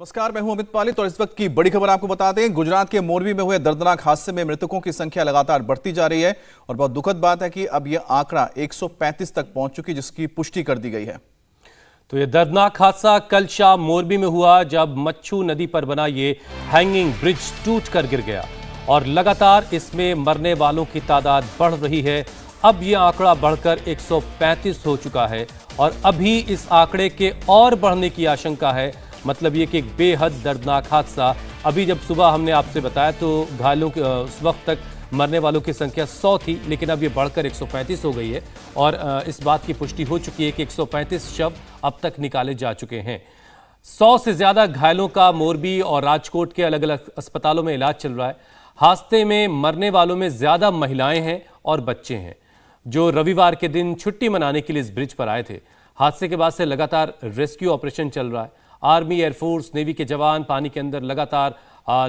नमस्कार, मैं हूं अमित पालित और इस वक्त की बड़ी खबर आपको बता दें। गुजरात के मोरबी में हुए दर्दनाक हादसे में मृतकों की संख्या लगातार बढ़ती जा रही है और बहुत दुखद बात है कि अब यह आंकड़ा 135 तक पहुंच चुकी, जिसकी पुष्टि कर दी गई है। तो यह दर्दनाक हादसा कल शाम मोरबी में हुआ, जब मच्छू नदी पर बना ये हैंगिंग ब्रिज टूटकर गिर गया और लगातार इसमें मरने वालों की तादाद बढ़ रही है। अब यह आंकड़ा बढ़कर 135 हो चुका है और अभी इस आंकड़े के और बढ़ने की आशंका है। मतलब ये कि एक बेहद दर्दनाक हादसा। अभी जब सुबह हमने आपसे बताया तो घायलों के उस वक्त तक मरने वालों की संख्या 100 थी, लेकिन अब ये बढ़कर 135 हो गई है और इस बात की पुष्टि हो चुकी है कि 135 शव अब तक निकाले जा चुके हैं। 100 से ज़्यादा घायलों का मोरबी और राजकोट के अलग अलग अस्पतालों में इलाज चल रहा है। हादसे में मरने वालों में ज़्यादा महिलाएं हैं और बच्चे हैं, जो रविवार के दिन छुट्टी मनाने के लिए इस ब्रिज पर आए थे। हादसे के बाद से लगातार रेस्क्यू ऑपरेशन चल रहा है। आर्मी, एयरफोर्स, नेवी के जवान पानी के अंदर लगातार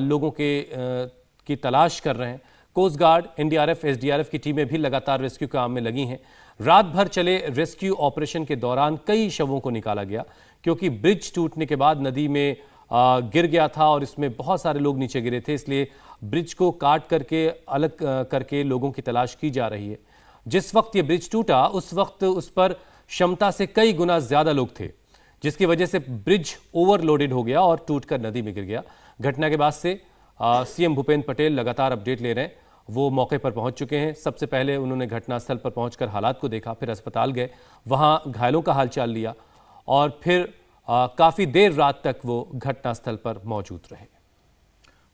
लोगों की तलाश कर रहे हैं। कोस्ट गार्ड, एनडीआरएफ, एसडीआरएफ की टीमें भी लगातार रेस्क्यू काम में लगी हैं। रात भर चले रेस्क्यू ऑपरेशन के दौरान कई शवों को निकाला गया, क्योंकि ब्रिज टूटने के बाद नदी में गिर गया था और इसमें बहुत सारे लोग नीचे गिरे थे, इसलिए ब्रिज को काट करके अलग करके लोगों की तलाश की जा रही है। जिस वक्त ये ब्रिज टूटा उस वक्त उस पर क्षमता से कई गुना ज्यादा लोग थे, जिसकी वजह से ब्रिज ओवरलोडेड हो गया और टूटकर नदी में गिर गया। घटना के बाद से सीएम भूपेंद्र पटेल लगातार अपडेट ले रहे हैं। वो मौके पर पहुंच चुके हैं। सबसे पहले उन्होंने घटनास्थल पर पहुंचकर हालात को देखा, फिर अस्पताल गए, वहां घायलों का हालचाल लिया और फिर काफी देर रात तक वो घटनास्थल पर मौजूद रहे।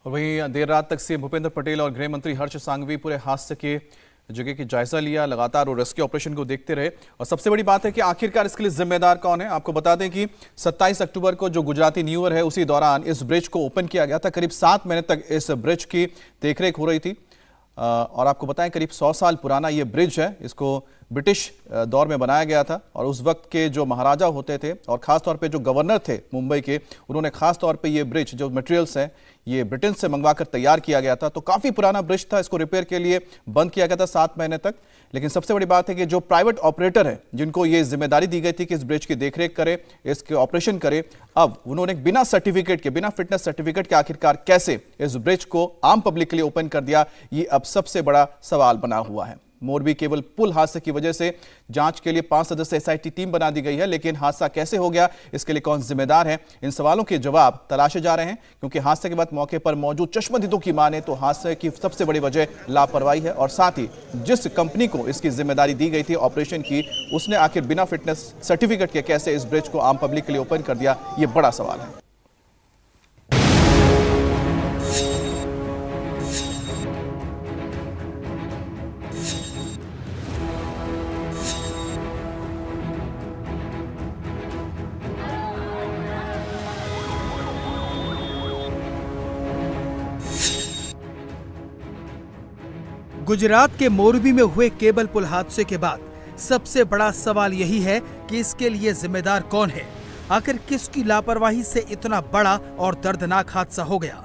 और वहीं देर रात तक सीएम भूपेंद्र पटेल और गृह मंत्री हर्ष सांघवी पूरे हादसे के जगह की जायजा लिया, लगातार वो रेस्क्यू ऑपरेशन को देखते रहे। और सबसे बड़ी बात है कि आखिरकार इसके लिए जिम्मेदार कौन है। आपको बता दें कि 27 अक्टूबर को जो गुजराती न्यू ईयर है, उसी दौरान इस ब्रिज को ओपन किया गया था। करीब 7 महीने तक इस ब्रिज की देखरेख हो रही थी और आपको बताएं करीब 100 साल पुराना ये ब्रिज है। इसको ब्रिटिश दौर में बनाया गया था और उस वक्त के जो महाराजा होते थे और खास तौर पे जो गवर्नर थे मुंबई के, उन्होंने खास तौर पे ये ब्रिज, जो मटेरियल्स हैं, ये ब्रिटेन से मंगवाकर तैयार किया गया था। तो काफी पुराना ब्रिज था, इसको रिपेयर के लिए बंद किया गया था 7 महीने तक। लेकिन सबसे बड़ी बात है कि जो प्राइवेट ऑपरेटर है, जिनको ये जिम्मेदारी दी गई थी कि इस ब्रिज की देखरेख करे, इसके ऑपरेशन करे, अब उन्होंने बिना सर्टिफिकेट के, बिना फिटनेस सर्टिफिकेट के आखिरकार कैसे इस ब्रिज को आम पब्लिक के लिए ओपन कर दिया, ये अब सबसे बड़ा सवाल बना हुआ है। मोरबी केवल पुल हादसे की वजह से जांच के लिए 5 सदस्य एसआईटी टीम बना दी गई है, लेकिन हादसा कैसे हो गया, इसके लिए कौन जिम्मेदार है, इन सवालों के जवाब तलाशे जा रहे हैं। क्योंकि हादसे के बाद मौके पर मौजूद चश्मदीदों की माने तो हादसे की सबसे बड़ी वजह लापरवाही है और साथ ही जिस कंपनी को इसकी जिम्मेदारी दी गई थी ऑपरेशन की, उसने आखिर बिना फिटनेस सर्टिफिकेट के कैसे इस ब्रिज को आम पब्लिक के लिए ओपन कर दिया, ये बड़ा सवाल है। गुजरात के मोरबी में हुए केबल पुल हादसे के बाद सबसे बड़ा सवाल यही है कि इसके लिए जिम्मेदार कौन है। आखिर किसकी लापरवाही से इतना बड़ा और दर्दनाक हादसा हो गया?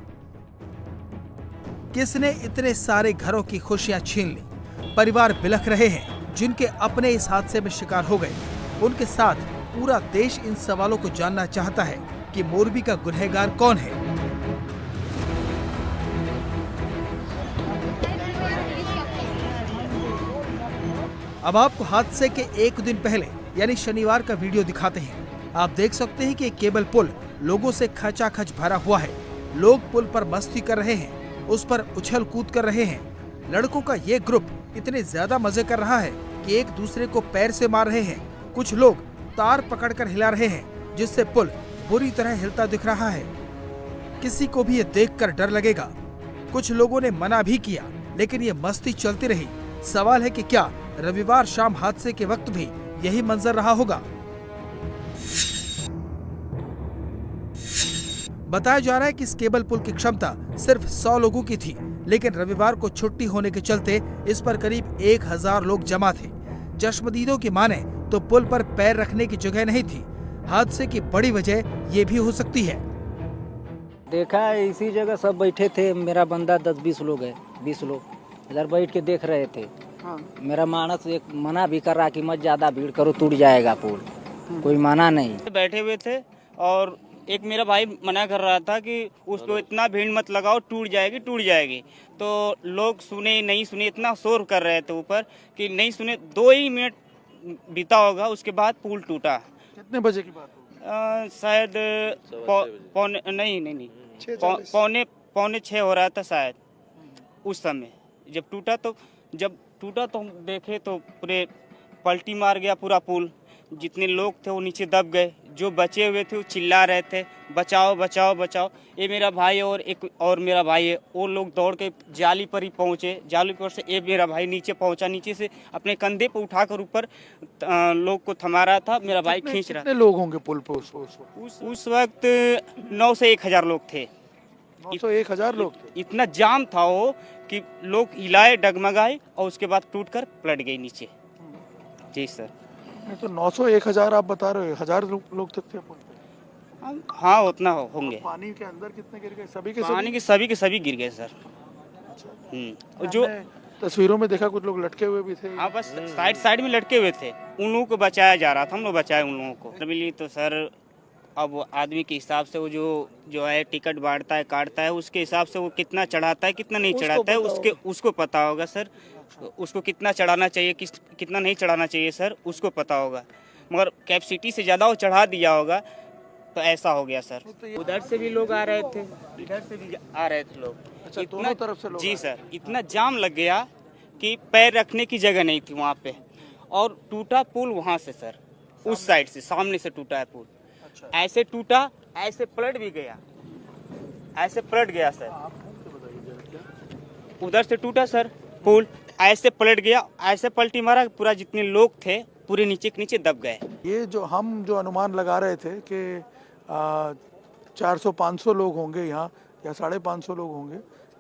किसने इतने सारे घरों की खुशियां छीन ली? परिवार बिलख रहे हैं जिनके अपने इस हादसे में शिकार हो गए। उनके साथ पूरा देश इन सवालों को जानना चाहता है कि मोरबी का गुनहगार कौन है। अब आपको हादसे के एक दिन पहले यानी शनिवार का वीडियो दिखाते हैं। आप देख सकते हैं कि केबल पुल लोगों से खचाखच भरा हुआ है। लोग पुल पर मस्ती कर रहे हैं, उस पर उछल कूद कर रहे हैं। लड़कों का ये ग्रुप इतने ज्यादा मजे कर रहा है कि एक दूसरे को पैर से मार रहे हैं। कुछ लोग तार पकड़कर हिला रहे हैं, जिससे पुल बुरी तरह हिलता दिख रहा है। किसी को भी ये देखकर डर लगेगा। कुछ लोगों ने मना भी किया, लेकिन ये मस्ती चलती रही। सवाल है कि क्या रविवार शाम हादसे के वक्त भी यही मंजर रहा होगा? बताया जा रहा है कि इस केबल पुल की क्षमता सिर्फ 100 लोगों की थी, लेकिन रविवार को छुट्टी होने के चलते इस पर करीब 1000 लोग जमा थे। चश्मदीदों की माने तो पुल पर पैर रखने की जगह नहीं थी। हादसे की बड़ी वजह ये भी हो सकती है। देखा इसी जगह सब बैठे थे, मेरा बंदा 10-20 लोग है, 20 लोग इधर बैठ के देख रहे थे। हाँ। मेरा मानस एक मना भी कर रहा कि मत ज्यादा भीड़ करो, टूट जाएगा पुल। कोई माना नहीं। बैठे हुए थे और एक मेरा भाई मना कर रहा था कि उसको इतना भीड़ मत लगाओ, टूट जाएगी। तो लोग सुने नहीं सुने, इतना शोर कर रहे थे ऊपर कि नहीं सुने। 2 ही मिनट बीता होगा, उसके बाद पुल टूटा। कितने बजे की बात होगी? शायद पौने 6 हो रहा था शायद उस समय जब टूटा। तो हम देखे तो पूरे पलटी मार गया पूरा पुल। जितने लोग थे वो नीचे दब गए, जो बचे हुए थे वो चिल्ला रहे थे बचाओ बचाओ बचाओ। ये मेरा भाई और एक और मेरा भाई है, वो लोग दौड़ के जाली पर ही पहुंचे। जाली पर से ये मेरा भाई नीचे पहुंचा, नीचे से अपने कंधे पर उठाकर ऊपर लोग को थमा रहा था। मेरा भाई खींच रहा। कितने लोग होंगे पुल पे उस वक्त 9 से 1,000 लोग थे। 900-1,000 लोग थे। इतना जाम था वो कि लोग हिलाए डगमगाए और उसके बाद टूट कर पलट गई नीचे। जी सर। नहीं तो 900-1,000 आप बता रहे हो, 1,000 लोग तक थे पुल पे? हाँ उतना होंगे। पानी के अंदर कितने गिर गए? सभी के सभी गिर गए सर। जो तस्वीरों में देखा कुछ लोग लटके हुए भी थे। हाँ बस साइड में लटके हुए थे, उन लोगों को बचाया जा रहा था। हम लोग बचाए उन लोगों को। मिली तो सर अब आदमी के हिसाब से वो जो है टिकट बांटता है काटता है, उसके हिसाब से वो कितना चढ़ाता है कितना नहीं चढ़ाता है उसको पता होगा सर। उसको कितना चढ़ाना चाहिए कितना नहीं चढ़ाना चाहिए सर उसको पता होगा। मगर कैपेसिटी से ज़्यादा वो चढ़ा दिया होगा तो ऐसा हो गया सर। उधर से भी लोग आ रहे थे, इधर से भी आ रहे थे लोग। अच्छा, दोनों तरफ से लोग? जी सर। इतना जाम लग गया कि पैर रखने की जगह नहीं थी वहाँ पे। और टूटा पुल वहाँ से सर, उस साइड से सामने से टूटा है पुल। ऐसे टूटा, ऐसे पलट भी गया, ऐसे पलट गया सर। उधर से टूटा सर पुल, ऐसे पलट गया, ऐसे पलटी मारा, पूरा जितने लोग थे पूरे नीचे के नीचे दब गए। ये जो अनुमान लगा रहे थे कि 400-500 लोग होंगे यहाँ या 550 लोग होंगे,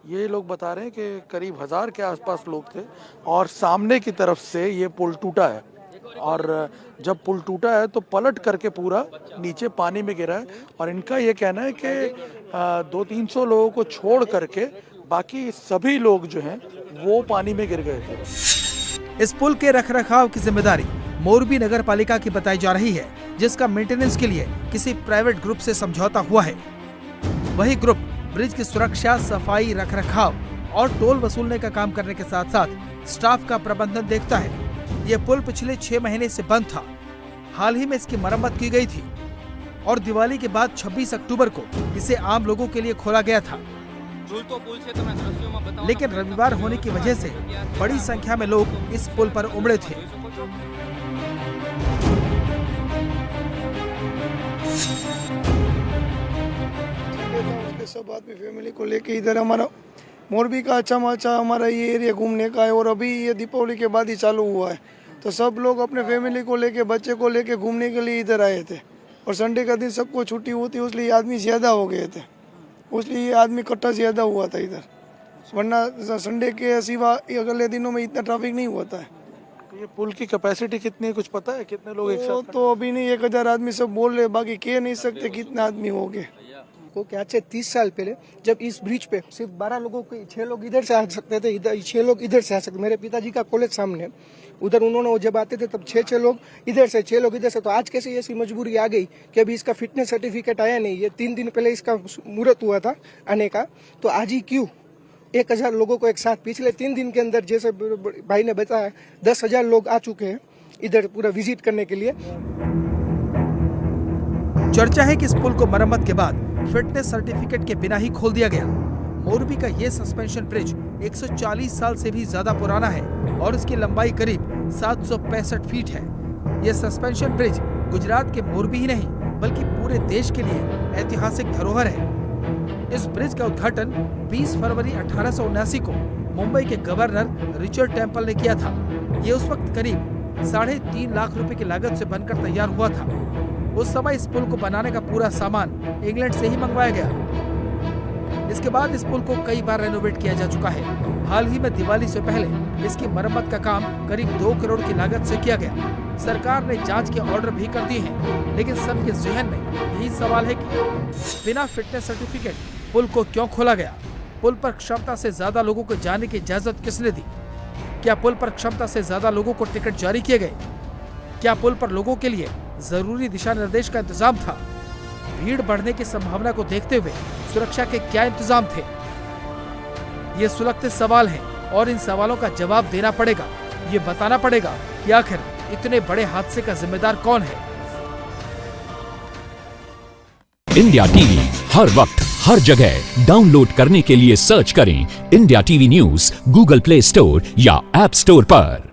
ये लोग बता रहे हैं कि करीब 1,000 के आसपास लोग थे। और सामने की तरफ से ये पुल टूटा है और जब पुल टूटा है तो पलट करके पूरा नीचे पानी में गिरा है। और इनका ये कहना है कि 200-300 लोगों को छोड़ करके बाकी सभी लोग जो हैं वो पानी में गिर गए थे। इस पुल के रखरखाव की जिम्मेदारी मोरबी नगर पालिका की बताई जा रही है, जिसका मेंटेनेंस के लिए किसी प्राइवेट ग्रुप से समझौता हुआ है। वही ग्रुप ब्रिज की सुरक्षा, सफाई, रखरखाव और टोल वसूलने का काम करने के साथ साथ स्टाफ का प्रबंधन देखता है। ये पुल पिछले 6 महीने से बंद था। हाल ही में इसकी मरम्मत की गई थी और दिवाली के बाद 26 अक्टूबर को इसे आम लोगों के लिए खोला गया था। लेकिन रविवार होने की वजह से बड़ी संख्या में लोग इस पुल पर उमड़े थे। सब आदमी फैमिली को लेके इधर हमारा मोरबी का अच्छा हमारा ये एरिया घूमने का है। और अभी ये दीपावली के बाद ही चालू हुआ है, तो सब लोग अपने फैमिली को लेके बच्चे को लेके घूमने के लिए इधर आए थे। और संडे का दिन सबको छुट्टी होती है, इसलिए आदमी ज़्यादा हो गए थे, इसलिए ये आदमी इकट्ठा ज़्यादा हुआ था इधर। वरना संडे के सिवा अगले दिनों में इतना ट्रैफिक नहीं होता है। ये पुल की कैपेसिटी कितनी है, कुछ पता है? कितने लोग एक साथ? तो अभी नहीं, 1,000 आदमी सब बोल रहे, बाकी कह नहीं सकते कितने आदमी हो गए। को कि आज से 30 साल पहले जब इस ब्रिज पे सिर्फ 12 लोगों के 6 लोग इधर से आ सकते थे, इधर 6 लोग इधर से आ सकते। मेरे पिताजी का कॉलेज सामने, उधर उन्होंने जब आते थे तब 6 लोग इधर से 6 लोग इधर से। तो आज कैसे ऐसी मजबूरी आ गई कि अभी इसका फिटनेस सर्टिफिकेट आया नहीं। ये 3 दिन पहले इसका मुहूर्त हुआ था आने का, तो आज ही क्यों 1,000 लोगों को एक साथ पिछले 3 दिन के अंदर, जैसे भाई ने बताया, 10,000 लोग आ चुके हैं इधर पूरा विजिट करने के लिए। चर्चा है कि इस पुल को मरम्मत के बाद फिटनेस सर्टिफिकेट के बिना ही खोल दिया गया। मोरबी का ये सस्पेंशन ब्रिज 140 साल से भी ज्यादा पुराना है और इसकी लंबाई करीब 765 फीट है। ये सस्पेंशन ब्रिज गुजरात के मोरबी ही नहीं बल्कि पूरे देश के लिए ऐतिहासिक धरोहर है। इस ब्रिज का उद्घाटन 20 फरवरी 1879 को मुंबई के गवर्नर रिचर्ड टेम्पल ने किया था। ये उस वक्त करीब 3.5 लाख रुपए की लागत से बनकर तैयार हुआ था। उस समय इस पुल को बनाने का पूरा सामान इंग्लैंड से ही मंगवाया गया। इसके बाद इस पुल को कई बार रेनोवेट किया जा चुका है। हाल ही में दिवाली से पहले इसकी मरम्मत का काम करीब 2 करोड़ की लागत से किया गया। सरकार ने जांच के ऑर्डर भी कर दिए हैं, लेकिन सबके ज़हन में यही सवाल है कि बिना फिटनेस सर्टिफिकेट पुल को क्यों खोला गया? पुल पर क्षमता से ज्यादा लोगों को जाने की इजाजत किसने दी? क्या पुल पर क्षमता से ज्यादा लोगों को टिकट जारी किए गए? क्या पुल पर लोगों के लिए जरूरी दिशा निर्देश का इंतजाम था? भीड़ बढ़ने की संभावना को देखते हुए सुरक्षा के क्या इंतजाम थे? ये सुलगते सवाल हैं और इन सवालों का जवाब देना पड़ेगा। ये बताना पड़ेगा कि आखिर इतने बड़े हादसे का जिम्मेदार कौन है। इंडिया टीवी हर वक्त हर जगह डाउनलोड करने के लिए सर्च करें India TV news Google play store या ऐप स्टोर पर।